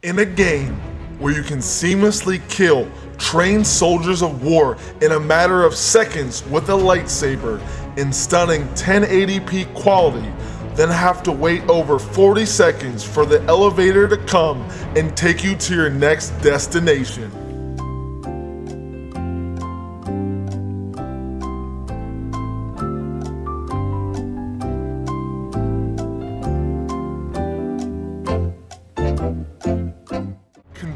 In a game where you can seamlessly kill trained soldiers of war in a matter of seconds with a lightsaber in stunning 1080p quality, then have to wait over 40 seconds for the elevator to come and take you to your next destination.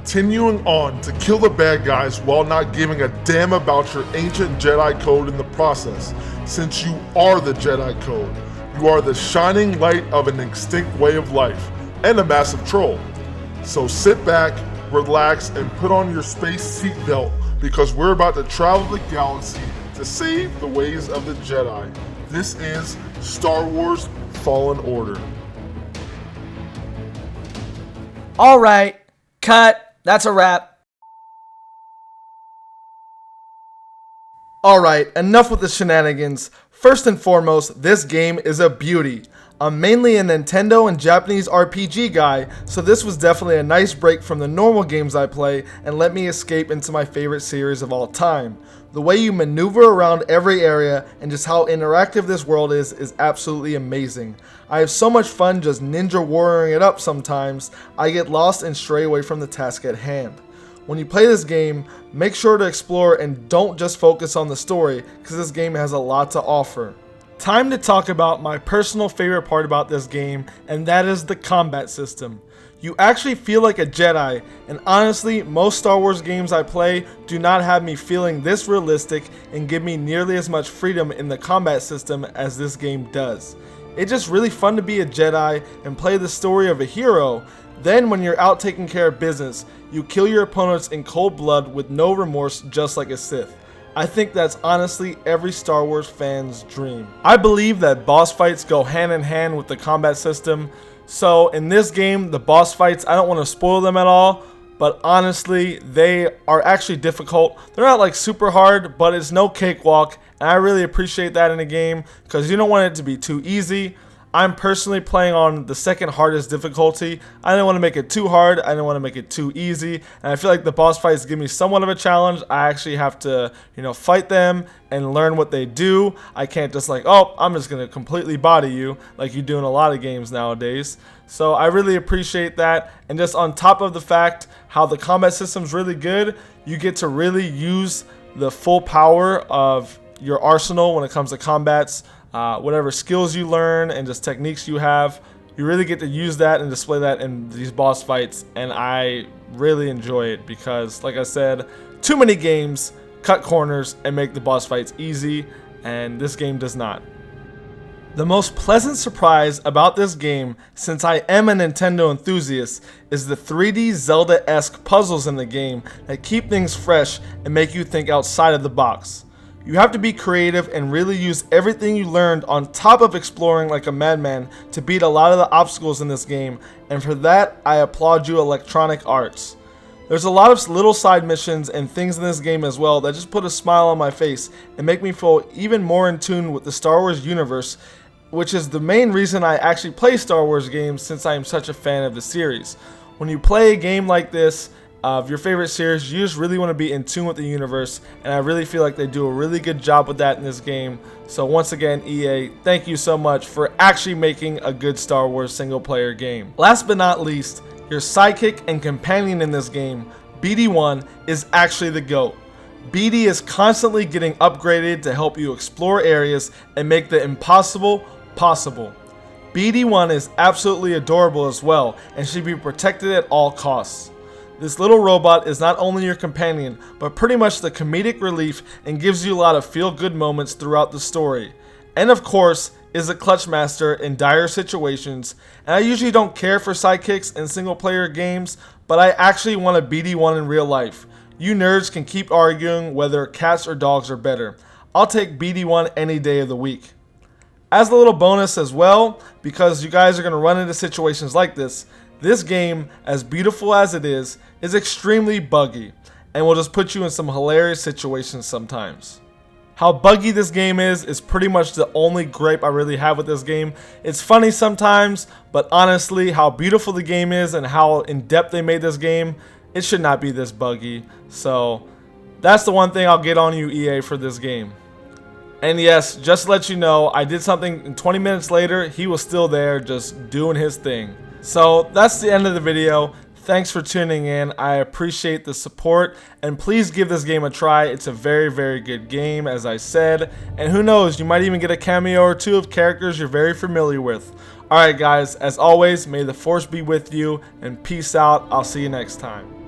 Continuing on to kill the bad guys while not giving a damn about your ancient Jedi code in the process, since you are the Jedi code. You are the shining light of an extinct way of life, and a massive troll. So sit back, relax, and put on your space seatbelt, because we're about to travel the galaxy to save the ways of the Jedi. This is Star Wars Fallen Order. Alright, cut. That's a wrap. Alright, enough with the shenanigans. First and foremost, this game is a beauty. I'm mainly a Nintendo and Japanese RPG guy, so this was definitely a nice break from the normal games I play and let me escape into my favorite series of all time. The way you maneuver around every area and just how interactive this world is absolutely amazing. I have so much fun just ninja warrioring it up sometimes, I get lost and stray away from the task at hand. When you play this game, make sure to explore and don't just focus on the story, because this game has a lot to offer. Time to talk about my personal favorite part about this game, and that is the combat system. You actually feel like a Jedi, and honestly, most Star Wars games I play do not have me feeling this realistic and give me nearly as much freedom in the combat system as this game does. It's just really fun to be a Jedi and play the story of a hero. Then when you're out taking care of business, you kill your opponents in cold blood with no remorse, just like a Sith. I think that's honestly every Star Wars fan's dream. I believe that boss fights go hand in hand with the combat system. So in this game, the boss fights, I don't want to spoil them at all, but honestly, they are actually difficult. They're not like super hard, but it's no cakewalk, and I really appreciate that in a game because you don't want it to be too easy. I'm personally playing on the second hardest difficulty. I didn't want to make it too hard, I didn't want to make it too easy, and I feel like the boss fights give me somewhat of a challenge. I actually have to, fight them and learn what they do. I can't just I'm just going to completely body you like you do in a lot of games nowadays. So I really appreciate that, and just on top of the fact how the combat system's really good, you get to really use the full power of your arsenal when it comes to combats. Whatever skills you learn and just techniques you have, you really get to use that and display that in these boss fights, and I really enjoy it because, like I said, too many games cut corners and make the boss fights easy, and this game does not. The most pleasant surprise about this game, since I am a Nintendo enthusiast, is the 3D Zelda-esque puzzles in the game that keep things fresh and make you think outside of the box. You have to be creative and really use everything you learned on top of exploring like a madman to beat a lot of the obstacles in this game, and for that I applaud you, Electronic Arts. There's a lot of little side missions and things in this game as well that just put a smile on my face and make me feel even more in tune with the Star Wars universe, which is the main reason I actually play Star Wars games since I am such a fan of the series. When you play a game like this, of your favorite series, you just really want to be in tune with the universe, and I really feel like they do a really good job with that in this game. So once again, EA, thank you so much for actually making a good Star Wars single player game. Last but not least, your sidekick and companion in this game, BD1, is actually the GOAT. BD is constantly getting upgraded to help you explore areas and make the impossible possible. BD1 is absolutely adorable as well and should be protected at all costs. This little robot is not only your companion, but pretty much the comedic relief and gives you a lot of feel-good moments throughout the story. And of course, is a clutch master in dire situations, and I usually don't care for sidekicks in single-player games, but I actually want a BD1 in real life. You nerds can keep arguing whether cats or dogs are better. I'll take BD1 any day of the week. As a little bonus as well, because you guys are going to run into situations like this game, as beautiful as it is extremely buggy and will just put you in some hilarious situations sometimes. How buggy this game is pretty much the only gripe I really have with this game. It's funny sometimes, but honestly, how beautiful the game is and how in-depth they made this game, it should not be this buggy. So that's the one thing I'll get on you, EA, for this game. And yes, just to let you know, I did something and 20 minutes later, he was still there just doing his thing. So that's the end of the video. Thanks for tuning in. I appreciate the support, and please give this game a try. It's a very, very good game, as I said. And who knows, you might even get a cameo or two of characters you're very familiar with. Alright guys, as always, may the force be with you, and peace out. I'll see you next time.